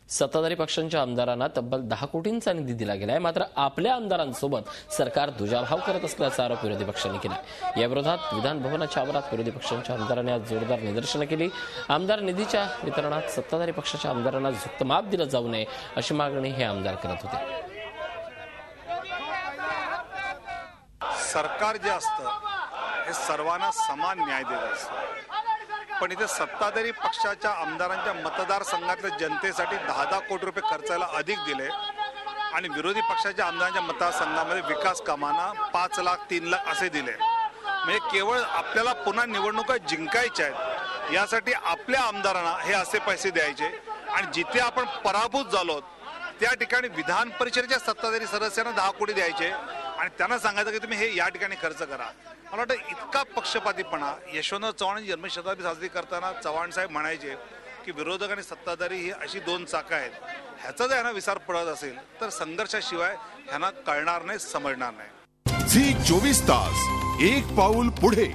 सत्ताधारी पक्षांच्या आमदारांना तब्बल 10 कोटींचा निधी दिला गेलाय, मात्र आपल्या आमदारांसोबत सरकार दुजाभाव करत असल्याचा आरोप विरोधी पक्षांनी केलाय। या विरोधात विधान भवनाच्या आवारात विरोधी पक्षांच्या आमदारांनी आज जोरदार निदर्शनं केली। आमदार निधीच्या वितरणात सत्ताधारी पक्षाच्या आमदारांना झुकतं माप दिलं जाऊ नये अशी मागणी हे आमदार करत होते। सरकार जे असतं हे सर्वांना समान न्याय देत असतं, पण इथे सत्ताधारी पक्षाच्या आमदारांच्या मतदारसंघातल्या जनतेसाठी 10 कोटी रुपये खर्चायला अधिक दिले आणि विरोधी पक्षाच्या आमदारांच्या मतदारसंघामध्ये विकास कामांना 5 लाख 3 लाख असे दिले। म्हणजे केवळ आपल्याला पुन्हा निवडणुका जिंकायच्या आहेत यासाठी आपल्या आमदारांना हे असे पैसे द्यायचे आणि जिथे आपण पराभूत झालो त्या ठिकाणी विधान परिषदेच्या सत्ताधारी सदस्यांना 10 कोटी द्यायचे आणि त्यांना सांगायचं की तुम्ही हे या ठिकाणी खर्च करा। मला वाटतं इतका पक्षपातीपणा यशवंतराव चव्हाणांची जन्मशताब्दी साजरी करताना चव्हाण साहेब म्हणायचे की विरोधक आणि सत्ताधारी ही अशी 2 चाकं आहेत, ह्याचा जर यांना विचार पडत असेल तर संघर्षाशिवाय ह्यांना कळणार नाही, समजणार नाही। झी 24 तास एक पाऊल पुढे।